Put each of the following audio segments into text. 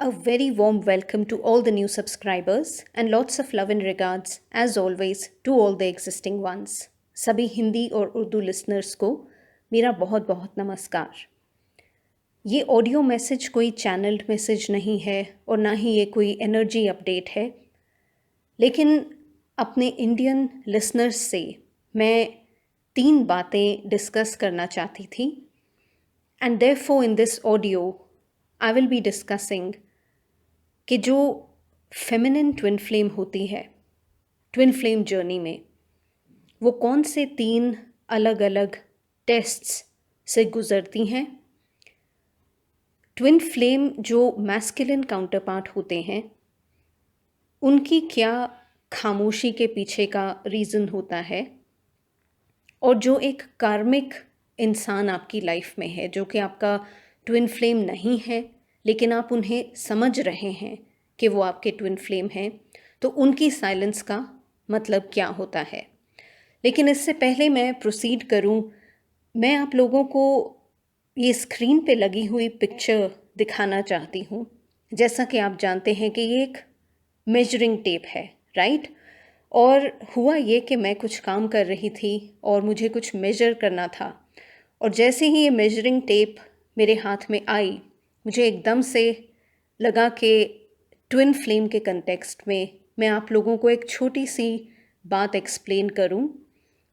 A very warm welcome to all the new subscribers and lots of love and regards, as always, to all the existing ones. सभी हिंदी और Urdu listeners को मेरा बहुत बहुत नमस्कार। ये ऑडियो मैसेज कोई चैनल्ड मैसेज नहीं है और ना ही ये कोई एनर्जी अपडेट है, लेकिन अपने इंडियन लिसनर्स से मैं 3 बातें डिस्कस करना चाहती थी। And therefore in this audio I will be discussing कि जो फेमिनिन ट्विन फ्लेम होती है ट्विन फ्लेम जर्नी में, वो कौन से 3 अलग अलग टेस्ट्स से गुज़रती हैं। ट्विन फ्लेम जो मैस्कुलिन काउंटरपार्ट होते हैं, उनकी क्या खामोशी के पीछे का रीज़न होता है, और जो एक कार्मिक इंसान आपकी लाइफ में है जो कि आपका ट्विन फ्लेम नहीं है लेकिन आप उन्हें समझ रहे हैं कि वो आपके ट्विन फ्लेम हैं, तो उनकी साइलेंस का मतलब क्या होता है। लेकिन इससे पहले मैं प्रोसीड करूं, मैं आप लोगों को ये स्क्रीन पे लगी हुई पिक्चर दिखाना चाहती हूँ। जैसा कि आप जानते हैं कि ये एक मेजरिंग टेप है, राइट। और हुआ ये कि मैं कुछ काम कर रही थी और मुझे कुछ मेजर करना था, और जैसे ही ये मेजरिंग टेप मेरे हाथ में आई, मुझे एकदम से लगा कि ट्विन फ्लेम के कंटेक्स्ट में मैं आप लोगों को एक छोटी सी बात एक्सप्लेन करूं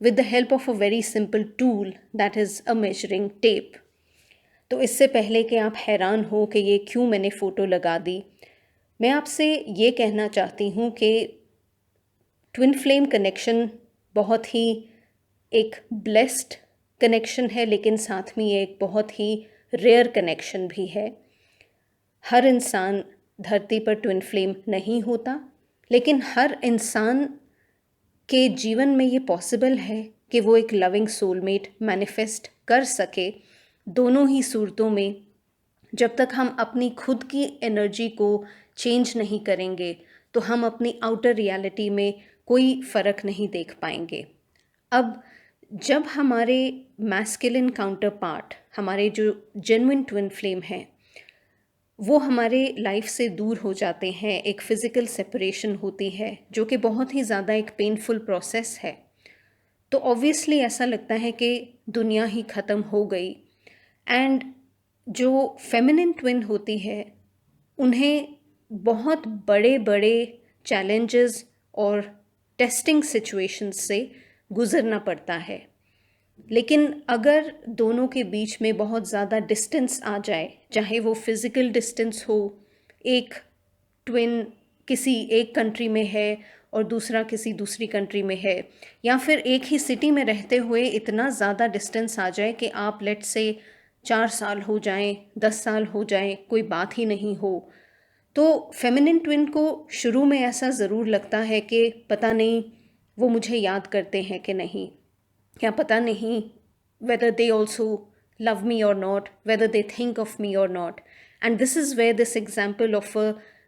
with the help of a very simple tool that is a measuring tape. तो इससे पहले कि आप हैरान हो कि ये क्यों मैंने फ़ोटो लगा दी, मैं आपसे ये कहना चाहती हूँ कि ट्विन फ्लेम कनेक्शन बहुत ही एक ब्लेस्ड कनेक्शन है, लेकिन साथ में ये एक बहुत ही रेयर कनेक्शन भी है। हर इंसान धरती पर ट्विन फ्लेम नहीं होता, लेकिन हर इंसान के जीवन में ये पॉसिबल है कि वो एक लविंग सोलमेट मैनिफेस्ट कर सके। दोनों ही सूरतों में जब तक हम अपनी खुद की एनर्जी को चेंज नहीं करेंगे, तो हम अपनी आउटर रियलिटी में कोई फ़र्क नहीं देख पाएंगे। अब जब हमारे मैस्कुलिन काउंटर पार्ट, हमारे जो जेन्युइन ट्विन फ्लेम हैं, वो हमारे लाइफ से दूर हो जाते हैं, एक फ़िज़िकल सेपरेशन होती है जो कि बहुत ही ज़्यादा एक पेनफुल प्रोसेस है, तो ऑब्वियसली ऐसा लगता है कि दुनिया ही ख़त्म हो गई। एंड जो फेमिनिन ट्विन होती है, उन्हें बहुत बड़े बड़े चैलेंजेस और टेस्टिंग सिचुएशंस से गुज़रना पड़ता है। लेकिन अगर दोनों के बीच में बहुत ज़्यादा डिस्टेंस आ जाए, चाहे वो फिज़िकल डिस्टेंस हो, एक ट्विन किसी एक कंट्री में है और दूसरा किसी दूसरी कंट्री में है, या फिर एक ही सिटी में रहते हुए इतना ज़्यादा डिस्टेंस आ जाए कि आप लेट से 4 साल हो जाएं, 10 साल हो जाएं, कोई बात ही नहीं हो, तो फेमिनिन ट्विन को शुरू में ऐसा ज़रूर लगता है कि पता नहीं वो मुझे याद करते हैं कि नहीं, या पता नहीं whether they also love me or not, whether they think of me or not. And this is where this example of a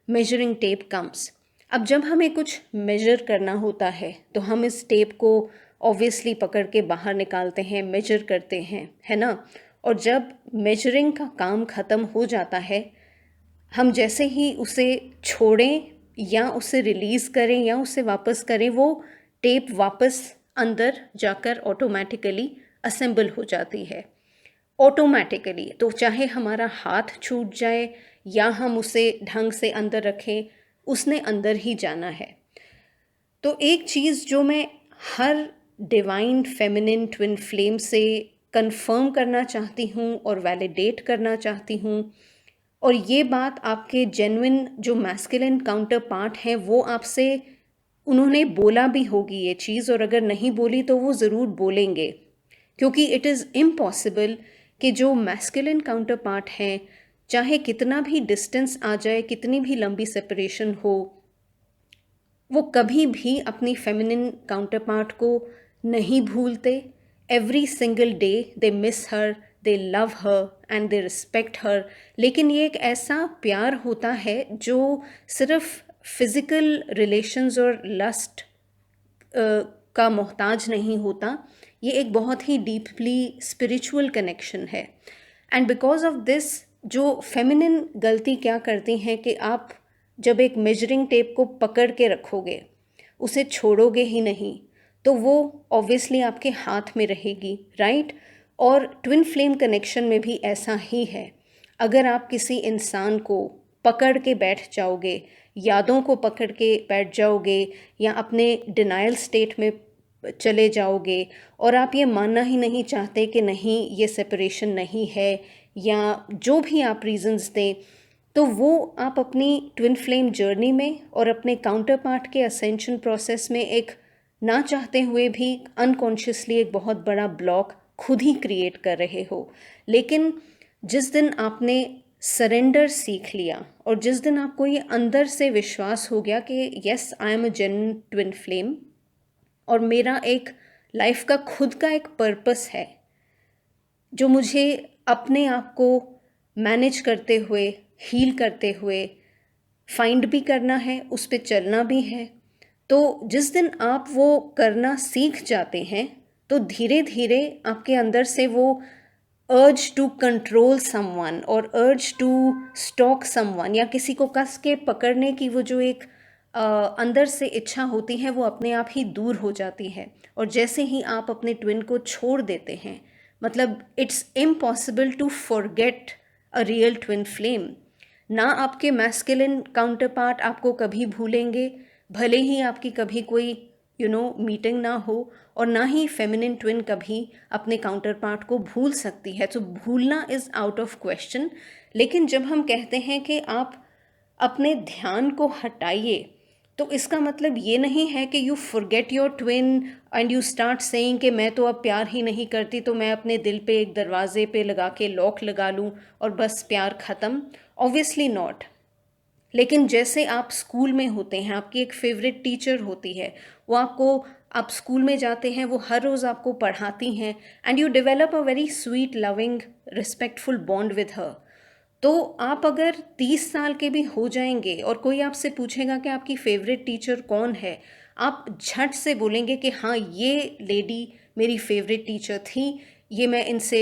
measuring tape comes. अब जब हमें कुछ मेजर करना होता है तो हम इस टेप को ऑब्वियसली पकड़ के बाहर निकालते हैं, मेजर करते हैं, है ना। और जब मेजरिंग का काम ख़त्म हो जाता है, हम जैसे ही उसे छोड़ें या उसे रिलीज़ करें या उसे वापस करें, वो टेप वापस अंदर जाकर ऑटोमेटिकली असेंबल हो जाती है, ऑटोमेटिकली। तो चाहे हमारा हाथ छूट जाए या हम उसे ढंग से अंदर रखें, उसने अंदर ही जाना है। तो एक चीज़ जो मैं her divine feminine twin flame से कंफर्म करना चाहती हूँ और वैलिडेट करना चाहती हूँ, और ये बात आपके जेन्युइन जो मैस्कुलिन काउंटर पार्ट हैं वो आपसे, उन्होंने बोला भी होगी ये चीज़, और अगर नहीं बोली तो वो ज़रूर बोलेंगे, क्योंकि इट इज़ इम्पॉसिबल कि जो मैस्कुलिन काउंटर पार्ट हैं, चाहे कितना भी डिस्टेंस आ जाए, कितनी भी लंबी सेपरेशन हो, वो कभी भी अपनी फेमिनिन काउंटर पार्ट को नहीं भूलते। Every single day they miss her, they love her and they respect her. लेकिन ये एक ऐसा प्यार होता है जो सिर्फ फिज़िकल रिलेशंस और लस्ट का मोहताज नहीं होता, ये एक बहुत ही डीपली स्पिरिचुअल कनेक्शन है। एंड बिकॉज ऑफ दिस जो फेमिनिन गलती क्या करती हैं कि आप जब एक मेजरिंग टेप को पकड़ के रखोगे, उसे छोड़ोगे ही नहीं, तो वो ऑब्वियसली आपके हाथ में रहेगी, राइट? और ट्विन फ्लेम कनेक्शन में भी ऐसा ही है। अगर आप किसी इंसान को पकड़ के बैठ जाओगे, यादों को पकड़ के बैठ जाओगे, या अपने डिनायल स्टेट में चले जाओगे और आप ये मानना ही नहीं चाहते कि नहीं ये सेपरेशन नहीं है, या जो भी आप रीजंस दें, तो वो आप अपनी ट्विन फ्लेम जर्नी में और अपने काउंटर पार्ट के असेंशन प्रोसेस में एक ना चाहते हुए भी अनकॉन्शियसली एक बहुत बड़ा ब्लॉक खुद ही क्रिएट कर रहे हो। लेकिन जिस दिन आपने सरेंडर सीख लिया और जिस दिन आपको ये अंदर से विश्वास हो गया कि yes I am a genuine twin flame और मेरा एक लाइफ का खुद का एक पर्पस है जो मुझे अपने आप को मैनेज करते हुए, हील करते हुए फाइंड भी करना है, उस पे चलना भी है। तो जिस दिन आप वो करना सीख जाते हैं, तो धीरे धीरे आपके अंदर से वो अर्ज टू कंट्रोल समवन और अर्ज टू स्टॉक समवन, या किसी को कस के पकड़ने की वो जो एक अंदर से इच्छा होती है, वो अपने आप ही दूर हो जाती है। और जैसे ही आप अपने ट्विन को छोड़ देते हैं, मतलब it's impossible to forget a real twin flame. ना आपके मैस्कुलिन काउंटर पार्ट आपको कभी भूलेंगे, भले ही आपकी कभी कोई मीटिंग ना हो, और ना ही फेमिनिन ट्विन कभी अपने काउंटर पार्ट को भूल सकती है। तो भूलना इज़ आउट ऑफ क्वेश्चन। लेकिन जब हम कहते हैं कि आप अपने ध्यान को हटाइए, तो इसका मतलब ये नहीं है कि you forget your twin and you start saying कि मैं तो अब प्यार ही नहीं करती, तो मैं अपने दिल पे एक दरवाजे पे लगा के लॉक लगा लूँ और बस प्यार ख़त्म। Obviously not. लेकिन जैसे आप स्कूल में होते हैं, आपकी एक फेवरेट टीचर होती है, वो आपको, आप स्कूल में जाते हैं, वो हर रोज़ आपको पढ़ाती हैं, and you develop a very sweet loving respectful bond with her. तो आप अगर 30 साल के भी हो जाएंगे और कोई आपसे पूछेगा कि आपकी फेवरेट टीचर कौन है, आप झट से बोलेंगे कि हाँ ये लेडी मेरी फेवरेट टीचर थी, ये मैं इनसे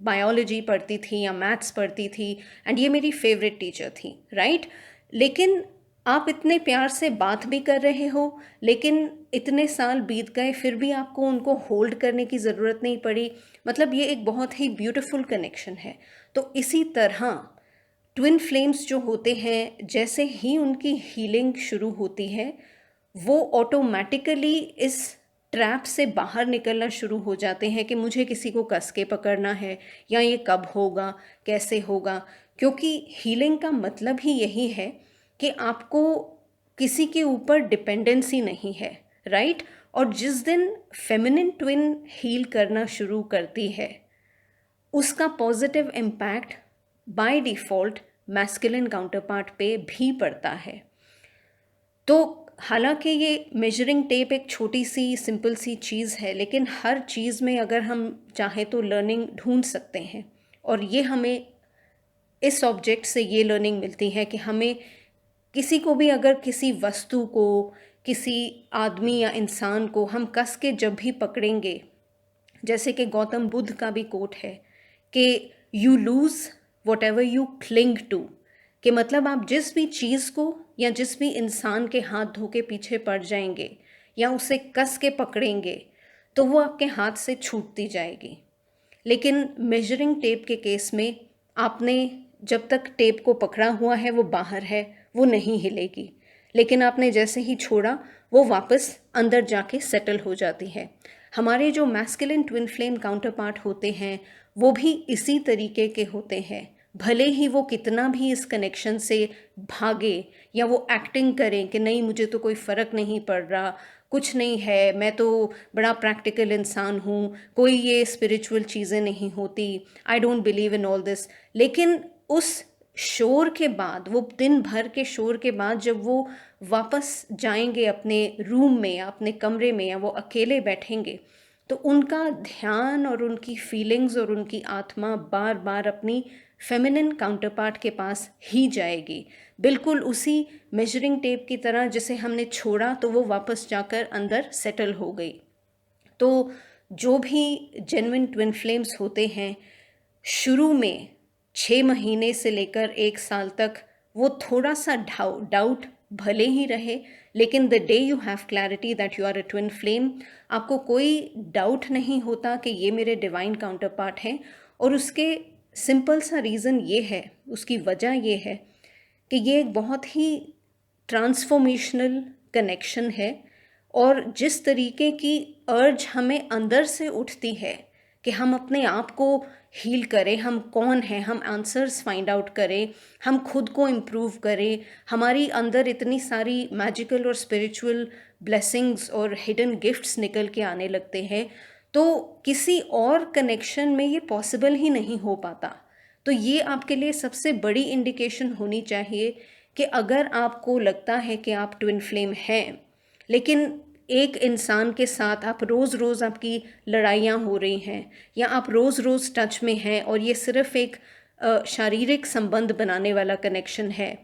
बायोलॉजी पढ़ती थी या मैथ्स पढ़ती थी, एंड ये मेरी फेवरेट टीचर थी, राइट? लेकिन आप इतने प्यार से बात भी कर रहे हो, लेकिन इतने साल बीत गए फिर भी आपको उनको होल्ड करने की ज़रूरत नहीं पड़ी। मतलब ये एक बहुत ही ब्यूटीफुल कनेक्शन है। तो इसी तरह ट्विन फ्लेम्स जो होते हैं, जैसे ही उनकी हीलिंग शुरू होती है, वो ऑटोमेटिकली इस ट्रैप से बाहर निकलना शुरू हो जाते हैं कि मुझे किसी को कस के पकड़ना है, या ये कब होगा, कैसे होगा। क्योंकि हीलिंग का मतलब ही यही है कि आपको किसी के ऊपर डिपेंडेंसी नहीं है, राइट? और जिस दिन फेमिनिन ट्विन हील करना शुरू करती है, उसका positive impact by default masculine counterpart पे भी पड़ता है। तो हालांकि ये मेजरिंग टेप एक छोटी सी सिंपल सी चीज़ है, लेकिन हर चीज़ में अगर हम चाहें तो लर्निंग ढूंढ सकते हैं। और ये हमें इस ऑब्जेक्ट से ये लर्निंग मिलती है कि हमें किसी को भी, अगर किसी वस्तु को, किसी आदमी या इंसान को हम कस के जब भी पकड़ेंगे, जैसे कि गौतम बुद्ध का भी कोट है कि you lose whatever you cling to, कि मतलब आप जिस भी चीज़ को या जिस भी इंसान के हाथ धो के पीछे पड़ जाएंगे या उसे कस के पकड़ेंगे, तो वो आपके हाथ से छूटती जाएगी। लेकिन मेजरिंग टेप के केस में आपने जब तक टेप को पकड़ा हुआ है, वो बाहर है, वो नहीं हिलेगी। लेकिन आपने जैसे ही छोड़ा, वो वापस अंदर जाके सेटल हो जाती है। हमारे जो masculine twin flame counter part होते हैं, वो भी इसी तरीके के होते हैं। भले ही वो कितना भी इस कनेक्शन से भागे या वो एक्टिंग करें कि नहीं मुझे तो कोई फ़र्क नहीं पड़ रहा, कुछ नहीं है, मैं तो बड़ा प्रैक्टिकल इंसान हूँ, कोई ये स्पिरिचुअल चीज़ें नहीं होती, I don't believe in all this. लेकिन उस शोर के बाद, वो दिन भर के शोर के बाद, जब वो वापस जाएंगे अपने रूम में या अपने कमरे में, या वो अकेले बैठेंगे, तो उनका ध्यान और उनकी फीलिंग्स और उनकी आत्मा बार बार अपनी फेमिनिन काउंटरपार्ट के पास ही जाएगी, बिल्कुल उसी मेजरिंग टेप की तरह। जिसे हमने छोड़ा तो वो वापस जाकर अंदर सेटल हो गई। तो जो भी जेन्युइन ट्विन फ्लेम्स होते हैं, शुरू में 6 महीने से लेकर 1 साल तक वो थोड़ा सा डाउट भले ही रहे, लेकिन the day you have clarity that you are a twin flame, आपको कोई डाउट नहीं होता कि ये मेरे डिवाइन काउंटर पार्ट हैं। और उसके सिंपल सा रीज़न ये है, उसकी वजह ये है कि ये एक बहुत ही ट्रांसफॉर्मेशनल कनेक्शन है। और जिस तरीके की अर्ज हमें अंदर से उठती है कि हम अपने आप को हील करें, हम कौन हैं, हम आंसर्स फाइंड आउट करें, हम खुद को इम्प्रूव करें, हमारी अंदर इतनी सारी मैजिकल और स्पिरिचुअल ब्लेसिंग्स और हिडन गिफ्ट्स निकल के आने लगते हैं, तो किसी और कनेक्शन में ये पॉसिबल ही नहीं हो पाता। तो ये आपके लिए सबसे बड़ी इंडिकेशन होनी चाहिए कि अगर आपको लगता है कि आप ट्विन फ्लेम हैं, लेकिन एक इंसान के साथ आप रोज़ रोज़ आपकी लड़ाइयाँ हो रही हैं, या आप रोज़ रोज़ टच में हैं और ये सिर्फ़ एक शारीरिक संबंध बनाने वाला कनेक्शन है,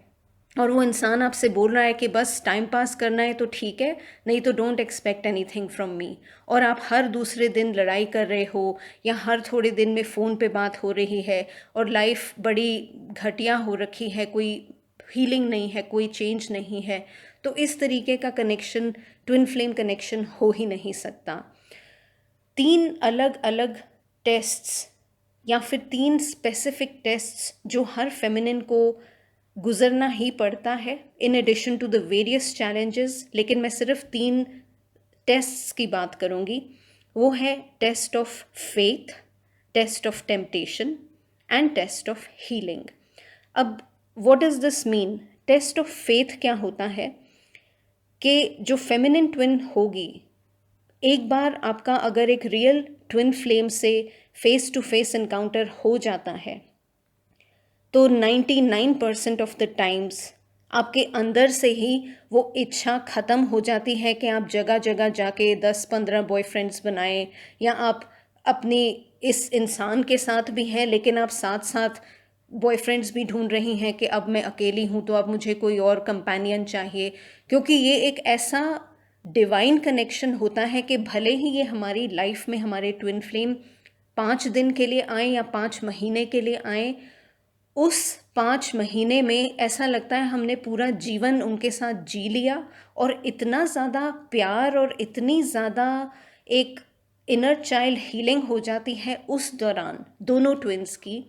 और वो इंसान आपसे बोल रहा है कि बस टाइम पास करना है तो ठीक है, नहीं तो don't expect anything from me, और आप हर दूसरे दिन लड़ाई कर रहे हो या हर थोड़े दिन में फ़ोन पे बात हो रही है और लाइफ बड़ी घटिया हो रखी है, कोई हीलिंग नहीं है, कोई चेंज नहीं है, तो इस तरीके का कनेक्शन ट्विन फ्लेम कनेक्शन हो ही नहीं सकता। 3 अलग अलग टेस्ट्स या फिर 3 स्पेसिफिक टेस्ट्स जो हर फेमिनिन को गुजरना ही पड़ता है, in addition to the various challenges, लेकिन मैं सिर्फ 3 टेस्ट्स की बात करूँगी। वो है test of faith, test of temptation and test of healing. अब what does this mean? Test of faith क्या होता है कि जो फेमिनिन ट्विन होगी, एक बार आपका अगर एक रियल ट्विन फ्लेम से फेस टू फेस एनकाउंटर हो जाता है, तो 99% ऑफ द टाइम्स आपके अंदर से ही वो इच्छा ख़त्म हो जाती है कि आप जगह जगह जाके 10-15 बॉयफ्रेंड्स बनाएं, या आप अपने इस इंसान के साथ भी हैं लेकिन आप साथ साथ बॉयफ्रेंड्स भी ढूंढ रही हैं कि अब मैं अकेली हूँ तो अब मुझे कोई और कंपेनियन चाहिए, क्योंकि ये एक ऐसा डिवाइन कनेक्शन होता है कि भले ही ये हमारी लाइफ में हमारे ट्विन फ्लेम 5 दिन के लिए आए या 5 महीने के लिए आए, उस 5 महीने में ऐसा लगता है हमने पूरा जीवन उनके साथ जी लिया, और इतना ज़्यादा प्यार और इतनी ज़्यादा एक इनर चाइल्ड हीलिंग हो जाती है उस दौरान दोनों ट्विन्स की,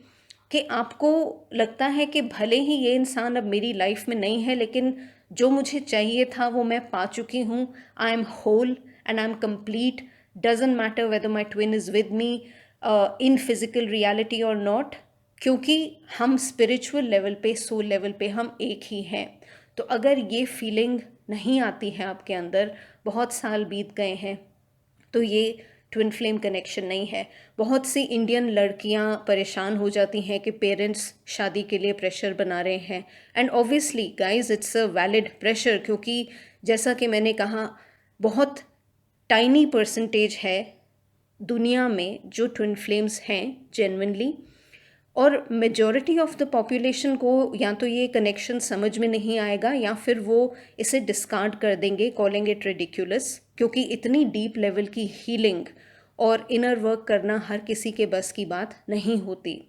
कि आपको लगता है कि भले ही ये इंसान अब मेरी लाइफ में नहीं है, लेकिन जो मुझे चाहिए था वो मैं पा चुकी हूँ। I am whole and I am complete, doesn't matter whether my twin is with me in physical reality और नॉट, क्योंकि हम स्पिरिचुअल लेवल पे, सोल लेवल पे हम एक ही हैं। तो अगर ये फीलिंग नहीं आती है आपके अंदर, बहुत साल बीत गए हैं, तो ये ट्विन फ्लेम कनेक्शन नहीं है। बहुत सी इंडियन लड़कियां परेशान हो जाती हैं कि पेरेंट्स शादी के लिए प्रेशर बना रहे हैं, and obviously guys it's a valid pressure, क्योंकि जैसा कि मैंने कहा, बहुत टाइनी परसेंटेज है दुनिया में जो ट्विन फ्लेम्स हैं जेन्युइनली, और मेजॉरिटी ऑफ द पॉपुलेशन को या तो ये कनेक्शन समझ में नहीं आएगा या फिर वो इसे डिस्कार्ड कर देंगे, कॉलिंग इट रिडिक्यूलस, क्योंकि इतनी डीप लेवल की हीलिंग और इनर वर्क करना हर किसी के बस की बात नहीं होती।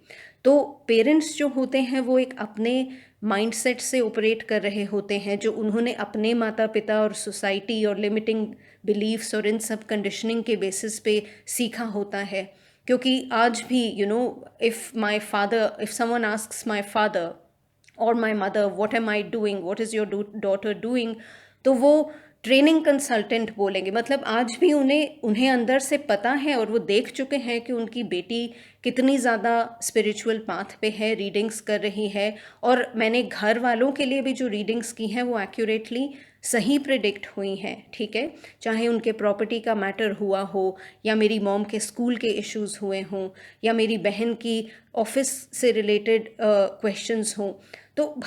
तो पेरेंट्स जो होते हैं वो एक अपने माइंडसेट से ऑपरेट कर रहे होते हैं, जो उन्होंने अपने माता पिता और सोसाइटी और लिमिटिंग बिलीव्स और इन सब कंडीशनिंग के बेसिस पे सीखा होता है। क्योंकि आज भी if someone asks my father और my mother what am I doing, what is your daughter doing, तो वो ट्रेनिंग कंसल्टेंट बोलेंगे। मतलब आज भी उन्हें अंदर से पता है और वो देख चुके हैं कि उनकी बेटी कितनी ज़्यादा स्पिरिचुअल पाथ पे है, रीडिंग्स कर रही है, और मैंने घर वालों के लिए भी जो रीडिंग्स की हैं वो एक्यूरेटली सही प्रिडिक्ट हुई हैं, ठीक है। चाहे उनके प्रॉपर्टी का मैटर हुआ हो, या मेरी मॉम के स्कूल के इश्यूज़ हुए हों, या मेरी बहन की ऑफिस से रिलेटेड क्वेश्चंस हों, तो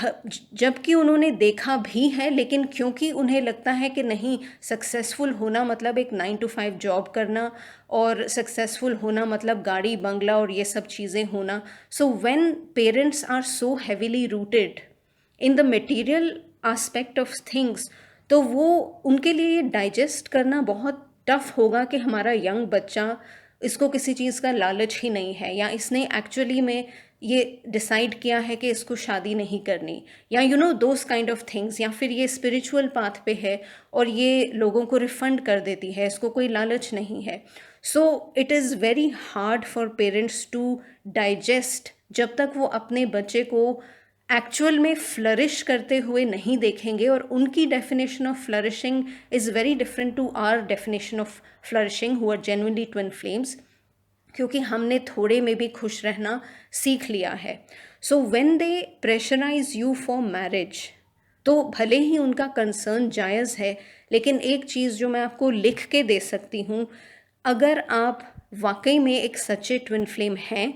जबकि उन्होंने देखा भी है, लेकिन क्योंकि उन्हें लगता है कि नहीं, सक्सेसफुल होना मतलब एक 9 to 5 जॉब करना, और सक्सेसफुल होना मतलब गाड़ी बंगला और ये सब चीज़ें होना। So when parents are so heavily rooted in the material aspect of things, तो वो उनके लिए ये डाइजेस्ट करना बहुत टफ होगा कि हमारा यंग बच्चा, इसको किसी चीज़ का लालच ही नहीं है, या इसने एक्चुअली में ये डिसाइड किया है कि इसको शादी नहीं करनी, या you know those kind of things, या फिर ये स्पिरिचुअल पाथ पे है और ये लोगों को रिफंड कर देती है, इसको कोई लालच नहीं है. So it is very hard for parents to digest जब तक वो अपने बच्चे को एक्चुअल में फ्लरिश करते हुए नहीं देखेंगे. और उनकी definition of flourishing is very different to our definition of flourishing who are genuinely twin flames, क्योंकि हमने थोड़े में भी खुश रहना सीख लिया है. So when they pressurise you for marriage, तो भले ही उनका कंसर्न जायज़ है, लेकिन एक चीज़ जो मैं आपको लिख के दे सकती हूँ, अगर आप वाकई में एक सच्चे ट्विन फ्लेम हैं,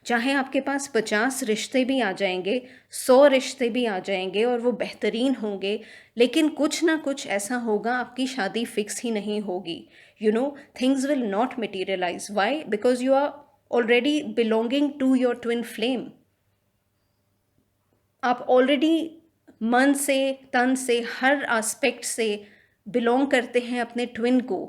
चाहे आपके पास 50 रिश्ते भी आ जाएंगे, 100 रिश्ते भी आ जाएंगे और वो बेहतरीन होंगे, लेकिन कुछ ना कुछ ऐसा होगा, आपकी शादी फिक्स ही नहीं होगी. You know, things will not materialise. Why? Because you are already belonging to your twin flame. आप ऑलरेडी मन से, तन से, हर एस्पेक्ट से बिलोंग करते हैं अपने ट्विन को.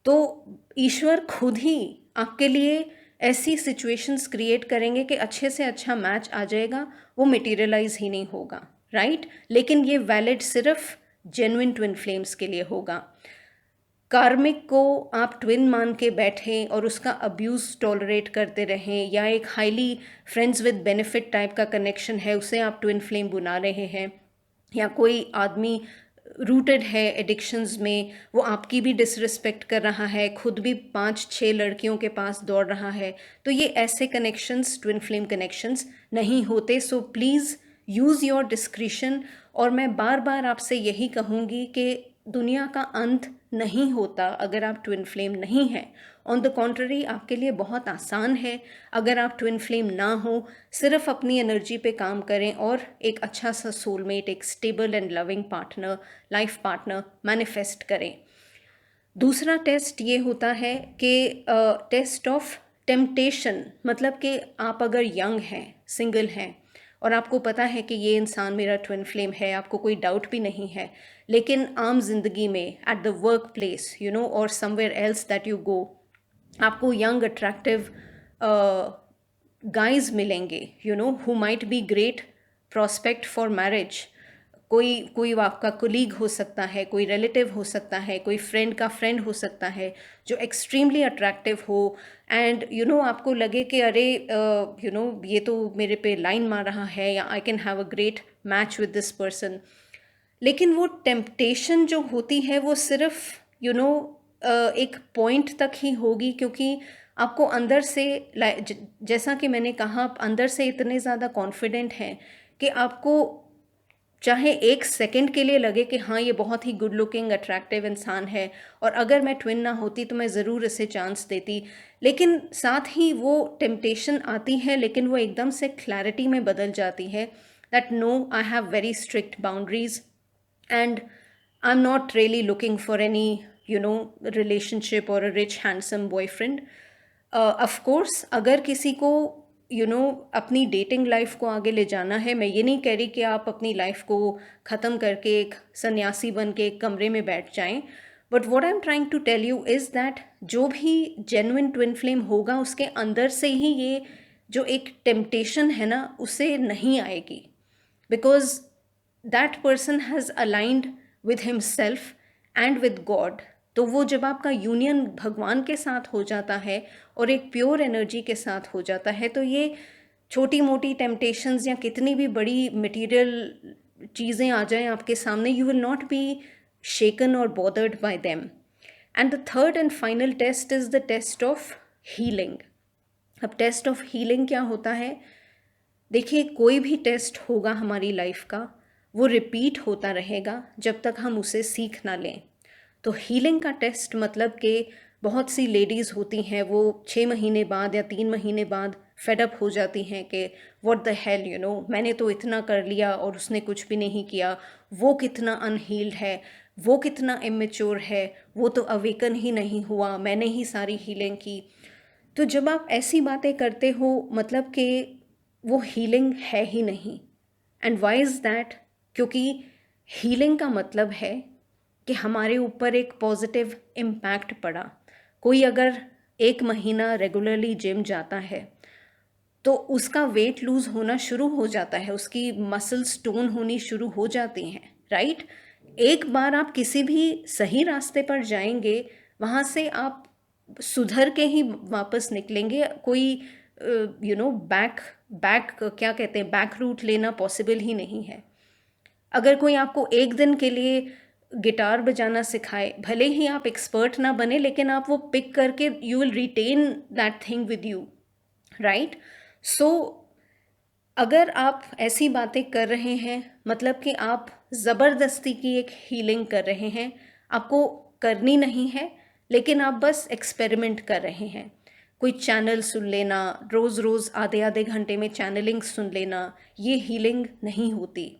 तो ईश्वर खुद ही आपके लिए ऐसी सिचुएशंस क्रिएट करेंगे कि अच्छे से अच्छा मैच आ जाएगा, वो मटेरियलाइज ही नहीं होगा, राइट? लेकिन ये वैलिड सिर्फ जेन्युइन ट्विन फ्लेम्स के लिए होगा. कार्मिक को आप ट्विन मान के बैठें और उसका अब्यूज़ टॉलरेट करते रहें, या एक highly friends with benefit type का कनेक्शन है उसे आप ट्विन फ्लेम बुला रहे हैं, या कोई आदमी रूटेड है एडिक्शंस में, वो आपकी भी डिसरिस्पेक्ट कर रहा है, खुद भी 5-6 लड़कियों के पास दौड़ रहा है, तो ये ऐसे कनेक्शंस ट्विन फ्लेम कनेक्शंस नहीं होते. So please use your discretion. और मैं बार बार आपसे यही कहूँगी कि दुनिया का अंत नहीं होता अगर आप ट्विन फ्लेम नहीं हैं. ऑन द कॉन्ट्ररी, आपके लिए बहुत आसान है अगर आप ट्विन फ्लेम ना हो. सिर्फ अपनी एनर्जी पे काम करें और एक अच्छा सा सोलमेट, एक stable and loving partner, life partner manifest करें. दूसरा टेस्ट ये होता है कि टेस्ट ऑफ टेम्पटेशन, मतलब कि आप अगर यंग हैं, सिंगल हैं, और आपको पता है कि ये इंसान मेरा ट्विन फ्लेम है, आपको कोई डाउट भी नहीं है, लेकिन आम जिंदगी में at the work place, you know, और somewhere else that you go, आपको यंग अट्रैक्टिव गाइज मिलेंगे, you know, who might be great prospect for marriage. कोई कोई आपका कोलीग हो सकता है, कोई रिलेटिव हो सकता है, कोई फ्रेंड का फ्रेंड हो सकता है जो एक्सट्रीमली अट्रैक्टिव हो, एंड यू नो आपको लगे कि अरे यू नो ये तो मेरे पे लाइन मार रहा है, या I can have a great match with this person. लेकिन वो टेम्पटेशन जो होती है वो सिर्फ यू नो एक पॉइंट तक ही होगी, क्योंकि आपको अंदर से जैसा कि मैंने कहा, आप अंदर से इतने ज़्यादा कॉन्फिडेंट हैं कि आपको चाहे एक सेकंड के लिए लगे कि हाँ ये बहुत ही गुड लुकिंग अट्रैक्टिव इंसान है, और अगर मैं ट्विन ना होती तो मैं ज़रूर इसे चांस देती, लेकिन साथ ही वो टेम्पटेशन आती है, लेकिन वो एकदम से क्लैरिटी में बदल जाती है that no, I have very strict boundaries and I am not really looking for any you know relationship और a rich handsome boyfriend. Of course अगर किसी को यू नो अपनी डेटिंग लाइफ को आगे ले जाना है, मैं ये नहीं कह रही कि आप अपनी लाइफ को ख़त्म करके एक सन्यासी बन के एक कमरे में बैठ जाएं, but what I am trying to tell you is that जो भी जेन्युइन ट्विन फ्लेम होगा उसके अंदर से ही ये जो एक टेम्पटेशन है ना उसे नहीं आएगी, because that person has aligned with himself and with God. तो वो जब आपका यूनियन भगवान के साथ हो जाता है और एक प्योर एनर्जी के साथ हो जाता है, तो ये छोटी मोटी टेम्पटेशंस या कितनी भी बड़ी मटेरियल चीज़ें आ जाएं आपके सामने, you will not be shaken और bothered by them. And the third and final test is the test of healing. अब टेस्ट ऑफ हीलिंग क्या होता है? देखिए, कोई भी टेस्ट होगा हमारी लाइफ का, वो रिपीट होता रहेगा जब तक हम उसे सीख ना लें. तो हीलिंग का टेस्ट मतलब कि बहुत सी लेडीज़ होती हैं, वो 6 महीने बाद या 3 महीने बाद फेडअप हो जाती हैं कि what the hell, you know, मैंने तो इतना कर लिया और उसने कुछ भी नहीं किया, वो कितना अनहील्ड है, वो कितना इमेच्योर है, वो तो अवेकन ही नहीं हुआ, मैंने ही सारी हीलिंग की. तो जब आप ऐसी बातें करते हो, मतलब कि वो हीलिंग है ही नहीं. And why is that? क्योंकि हीलिंग का मतलब है कि हमारे ऊपर एक पॉजिटिव इम्पैक्ट पड़ा. कोई अगर 1 महीना रेगुलरली जिम जाता है, तो उसका वेट लूज़ होना शुरू हो जाता है, उसकी मसल्स टोन होनी शुरू हो जाती हैं, राइट? एक बार आप किसी भी सही रास्ते पर जाएँगे, वहाँ से आप सुधर के ही वापस निकलेंगे। कोई बैक बैक क्या कहते हैं, बैक रूट लेना पॉसिबल ही नहीं है। अगर कोई आपको एक दिन के लिए गिटार बजाना सिखाए, भले ही आप एक्सपर्ट ना बने, लेकिन आप वो पिक करके you will retain that thing with you, right? So अगर आप ऐसी बातें कर रहे हैं, मतलब कि आप ज़बरदस्ती की एक हीलिंग कर रहे हैं, आपको करनी नहीं है, लेकिन आप बस एक्सपेरिमेंट कर रहे हैं। कोई चैनल सुन लेना, रोज़ रोज़ आधे आधे घंटे में चैनलिंग सुन लेना, ये हीलिंग नहीं होती।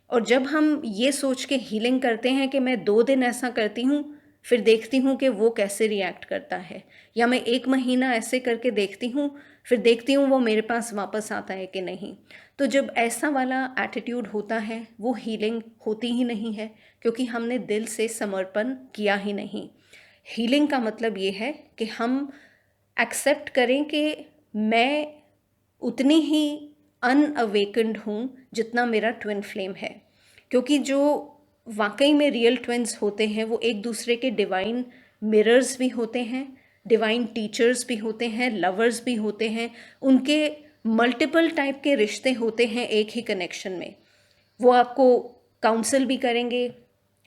और जब हम ये सोच के हीलिंग करते हैं कि मैं 2 दिन ऐसा करती हूँ, फिर देखती हूँ कि वो कैसे रिएक्ट करता है, या मैं 1 महीना ऐसे करके देखती हूँ, फिर देखती हूँ वो मेरे पास वापस आता है कि नहीं। तो जब ऐसा वाला एटीट्यूड होता है, वो हीलिंग होती ही नहीं है, क्योंकि हमने दिल से समर्पण किया ही नहीं। हीलिंग का मतलब ये है कि हम एक्सेप्ट करें कि मैं उतनी ही अनअवेकन्ड हूँ जितना मेरा ट्विन फ्लेम है, क्योंकि जो वाकई में रियल ट्विन्स होते हैं वो एक दूसरे के डिवाइन मिरर्स भी होते हैं, डिवाइन टीचर्स भी होते हैं, लवर्स भी होते हैं। उनके मल्टीपल टाइप के रिश्ते होते हैं एक ही कनेक्शन में। वो आपको काउंसल भी करेंगे,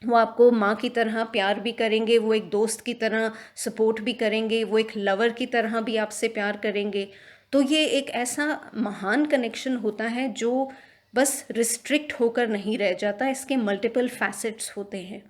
वो आपको माँ की तरह प्यार भी करेंगे, वो एक दोस्त की तरह सपोर्ट भी करेंगे, वो एक लवर की तरह भी आपसे प्यार करेंगे। तो ये एक ऐसा महान कनेक्शन होता है जो बस रिस्ट्रिक्ट होकर नहीं रह जाता, इसके मल्टीपल फैसेट्स होते हैं।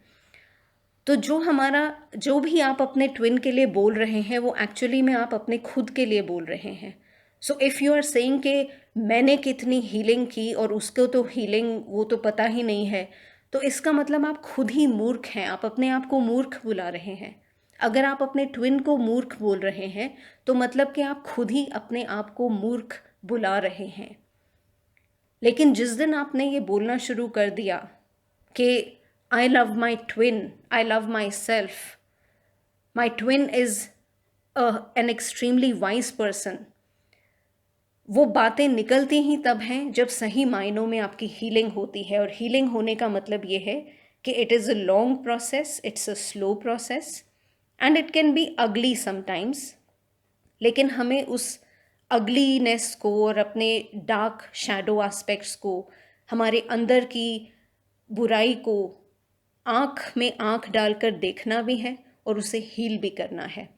तो जो भी आप अपने ट्विन के लिए बोल रहे हैं, वो एक्चुअली में आप अपने खुद के लिए बोल रहे हैं। So if you are saying कि मैंने कितनी हीलिंग की और उसको तो हीलिंग वो तो पता ही नहीं है, तो इसका मतलब आप खुद ही मूर्ख हैं, आप अपने आप को मूर्ख बुला रहे हैं। अगर आप अपने ट्विन को मूर्ख बोल रहे हैं, तो मतलब कि आप खुद ही अपने आप को मूर्ख बुला रहे हैं। लेकिन जिस दिन आपने ये बोलना शुरू कर दिया कि I love my twin, I love my self, my twin is an extremely wise person, वो बातें निकलती ही तब हैं जब सही मायनों में आपकी हीलिंग होती है। और हीलिंग होने का मतलब ये है कि it is a long process, it's a slow process, and it can be अगली समटाइम्स। लेकिन हमें उस अगलीनेस को और अपने डार्क शैडो एस्पेक्ट्स को, हमारे अंदर की बुराई को आँख में आँख डालकर देखना भी है और उसे हील भी करना है।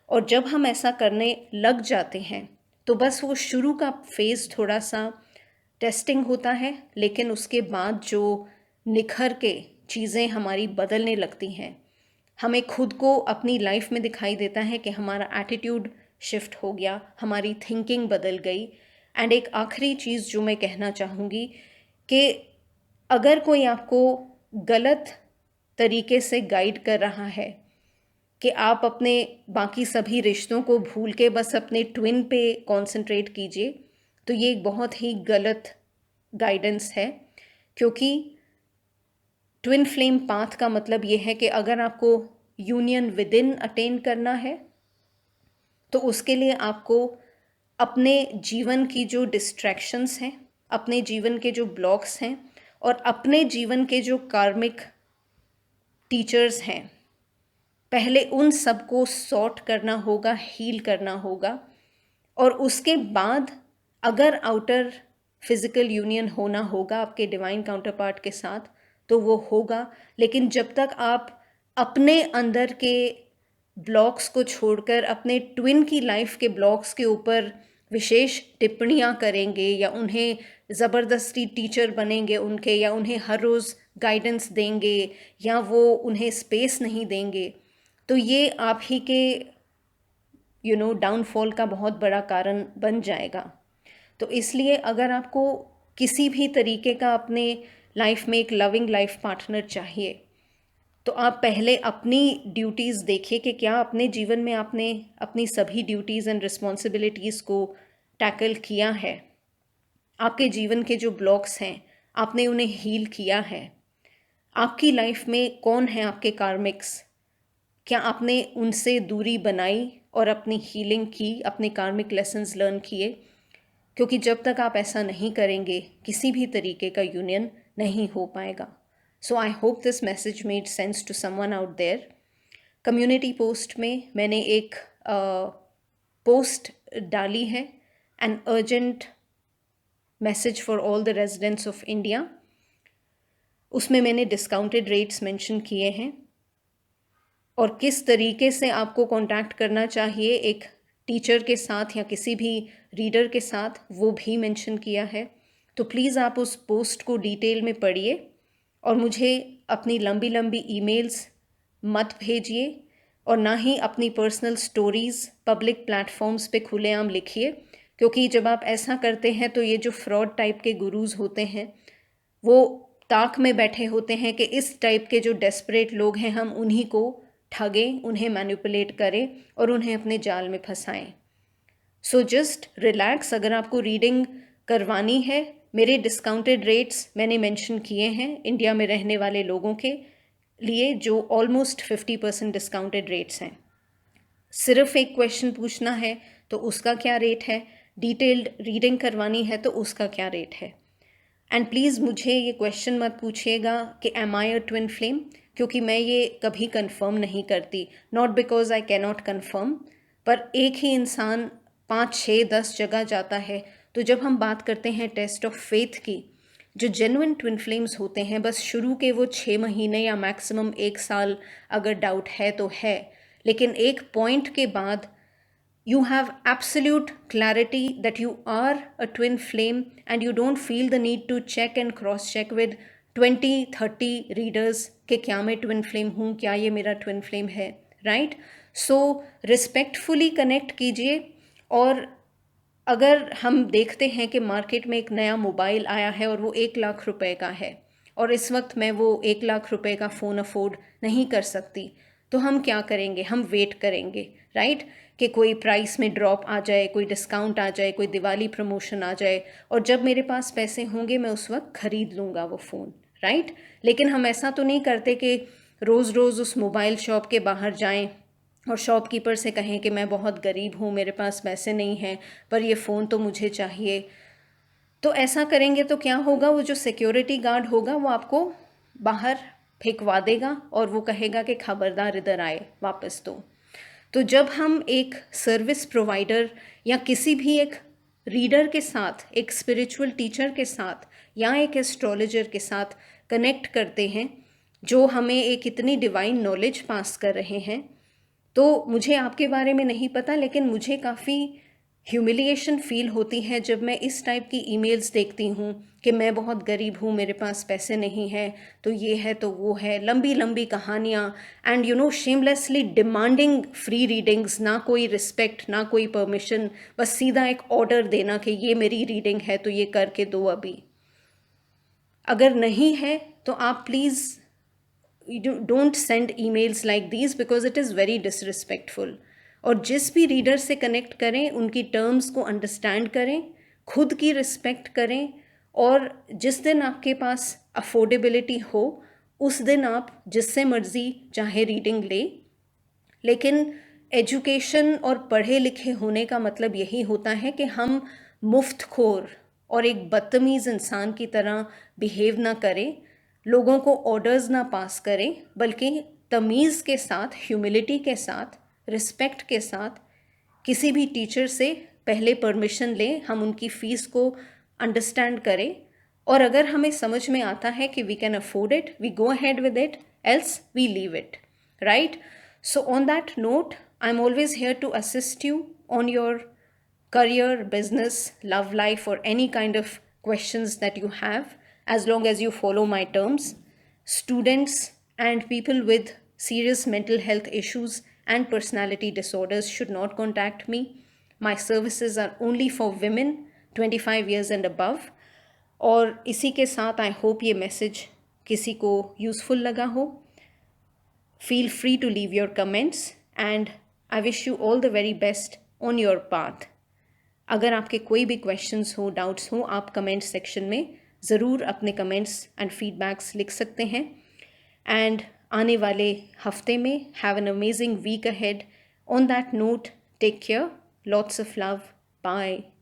और जब हम ऐसा करने लग जाते हैं, तो बस वो शुरू का फेज़ थोड़ा सा टेस्टिंग होता है, लेकिन उसके बाद जो निखर के चीज़ें हमारी बदलने लगती हैं, हमें खुद को अपनी लाइफ में दिखाई देता है कि हमारा एटीट्यूड शिफ्ट हो गया, हमारी थिंकिंग बदल गई। एंड एक आखिरी चीज़ जो मैं कहना चाहूँगी कि अगर कोई आपको गलत तरीके से गाइड कर रहा है कि आप अपने बाकी सभी रिश्तों को भूल के बस अपने ट्विन पे कंसंट्रेट कीजिए, तो ये एक बहुत ही गलत गाइडेंस है। क्योंकि ट्विन फ्लेम पाथ का मतलब ये है कि अगर आपको यूनियन विद इन अटेन करना है, तो उसके लिए आपको अपने जीवन की जो डिस्ट्रैक्शंस हैं, अपने जीवन के जो ब्लॉक्स हैं, और अपने जीवन के जो कार्मिक टीचर्स हैं, पहले उन सबको सॉर्ट करना होगा, हील करना होगा। और उसके बाद अगर आउटर फिजिकल यूनियन होना होगा आपके डिवाइन काउंटर पार्ट के साथ, तो वो होगा। लेकिन जब तक आप अपने अंदर के ब्लॉक्स को छोड़कर अपने ट्विन की लाइफ के ब्लॉक्स के ऊपर विशेष टिप्पणियाँ करेंगे, या उन्हें ज़बरदस्ती टीचर बनेंगे उनके, या उन्हें हर रोज़ गाइडेंस देंगे, या वो उन्हें स्पेस नहीं देंगे, तो ये आप ही के डाउनफॉल का बहुत बड़ा कारण बन जाएगा। तो इसलिए अगर आपको किसी भी तरीके का अपने लाइफ में एक लविंग लाइफ पार्टनर चाहिए, तो आप पहले अपनी ड्यूटीज़ देखिए कि क्या अपने जीवन में आपने अपनी सभी ड्यूटीज़ एंड रिस्पॉन्सिबिलिटीज़ को टैकल किया है। आपके जीवन के जो ब्लॉक्स हैं, आपने उन्हें हील किया है। आपकी लाइफ में कौन है आपके कार्मिक्स, क्या आपने उनसे दूरी बनाई और अपनी हीलिंग की, अपने कार्मिक लेसन्स लर्न किए। क्योंकि जब तक आप ऐसा नहीं करेंगे किसी भी तरीके का यूनियन नहीं हो पाएगा. So I hope this message made sense to someone out there. Community post में मैंने एक पोस्ट डाली है, an urgent message for all the residents of India. उसमें मैंने डिस्काउंटेड रेट्स मेंशन किए हैं और किस तरीके से आपको कांटेक्ट करना चाहिए एक टीचर के साथ या किसी भी रीडर के साथ, वो भी मेंशन किया है. तो प्लीज़ आप उस पोस्ट को डिटेल में पढ़िए और मुझे अपनी लंबी लंबी ईमेल्स मत भेजिए और ना ही अपनी पर्सनल स्टोरीज़ पब्लिक प्लेटफॉर्म्स पे खुलेआम लिखिए, क्योंकि जब आप ऐसा करते हैं तो ये जो फ्रॉड टाइप के गुरुज होते हैं वो ताक में बैठे होते हैं कि इस टाइप के जो डेस्परेट लोग हैं हम उन्हीं को ठगें, उन्हें मैनिपुलेट करें और उन्हें अपने जाल में फंसाएं. So just relax. अगर आपको रीडिंग करवानी है, मेरे डिस्काउंटेड रेट्स मैंने मेंशन किए हैं इंडिया में रहने वाले लोगों के लिए, जो ऑलमोस्ट 50% डिस्काउंटेड रेट्स हैं. सिर्फ एक क्वेश्चन पूछना है तो उसका क्या रेट है, डिटेल्ड रीडिंग करवानी है तो उसका क्या रेट है. एंड प्लीज़ मुझे ये क्वेश्चन मत पूछिएगा कि am I a twin flame, क्योंकि मैं ये कभी कंफर्म नहीं करती. Not because I can not confirm, पर एक ही इंसान 5, 6, 10 जगह जाता है. तो जब हम बात करते हैं टेस्ट ऑफ फेथ की, जो जेन्युइन ट्विन फ्लेम्स होते हैं बस शुरू के वो 6 महीने या मैक्सिमम 1 साल अगर डाउट है तो है, लेकिन एक पॉइंट के बाद you have absolute clarity that you are a twin flame and you don't feel the need to check and cross check with 20-30 readers कि क्या मैं twin flame हूँ, क्या ये मेरा twin flame है, right? So respectfully connect कीजिए. और अगर हम देखते हैं कि मार्केट में एक नया मोबाइल आया है और वो 1 लाख रुपए का है और इस वक्त मैं वो 1 लाख रुपए का फ़ोन अफोर्ड नहीं कर सकती, तो हम क्या करेंगे? हम वेट करेंगे, राइट? कि कोई प्राइस में ड्रॉप आ जाए, कोई डिस्काउंट आ जाए, कोई दिवाली प्रमोशन आ जाए और जब मेरे पास पैसे होंगे मैं उस वक्त ख़रीद लूँगा वो फ़ोन, राइट? लेकिन हम ऐसा तो नहीं करते कि रोज़ रोज़ उस मोबाइल शॉप के बाहर जाएं और शॉपकीपर से कहें कि मैं बहुत गरीब हूँ, मेरे पास पैसे नहीं हैं, पर ये फ़ोन तो मुझे चाहिए. तो ऐसा करेंगे तो क्या होगा? वो जो सिक्योरिटी गार्ड होगा वो आपको बाहर फेंकवा देगा और वो कहेगा कि खबरदार इधर आए, वापस दो. तो जब हम एक सर्विस प्रोवाइडर या किसी भी एक रीडर के साथ, एक स्पिरिचुअल टीचर के साथ या एक एस्ट्रोलॉजर के साथ कनेक्ट करते हैं जो हमें एक इतनी डिवाइन नॉलेज पास कर रहे हैं, तो मुझे आपके बारे में नहीं पता, लेकिन मुझे काफ़ी ह्यूमिलिएशन फील होती है जब मैं इस टाइप की ईमेल्स देखती हूँ कि मैं बहुत गरीब हूँ, मेरे पास पैसे नहीं है, तो ये है तो वो है, लंबी लंबी कहानियाँ, and you know shamelessly demanding free readings, ना कोई रिस्पेक्ट ना कोई परमिशन, बस सीधा एक ऑर्डर देना कि ये मेरी रीडिंग है तो ये करके दो अभी. अगर नहीं है तो आप please don't send emails like these because it is very disrespectful. और जिस भी रीडर से कनेक्ट करें उनकी टर्म्स को अंडरस्टैंड करें, खुद की रिस्पेक्ट करें, और जिस दिन आपके पास अफोर्डेबिलिटी हो उस दिन आप जिससे मर्ज़ी चाहे रीडिंग लें. लेकिन एजुकेशन और पढ़े लिखे होने का मतलब यही होता है कि हम मुफ्तखोर और एक बदतमीज़ इंसान की तरह बिहेव ना करें, लोगों को ऑर्डर्स ना पास करें, बल्कि तमीज़ के साथ, ह्यूमिलिटी के साथ, रिस्पेक्ट के साथ किसी भी टीचर से पहले परमिशन लें, हम उनकी फ़ीस को अंडरस्टैंड करें, और अगर हमें समझ में आता है कि we can afford it, we go ahead with it, else we leave it, right? So on that note, I'm always here to assist you on your career, business, love life, or any kind of questions that you have, as long as you follow my terms. Students and people with serious mental health issues and personality disorders should not contact me. My services are only for women 25 years and above. और इसी के साथ I hope ये message किसी को useful लगा हो. Feel free to leave your comments and I wish you all the very best on your path. अगर आपके कोई भी questions हो, doubts हो, आप comment section में ज़रूर अपने comments and feedbacks लिख सकते हैं. And आने वाले हफ्ते में have an amazing week ahead. On that note, take care. Lots of love. Bye.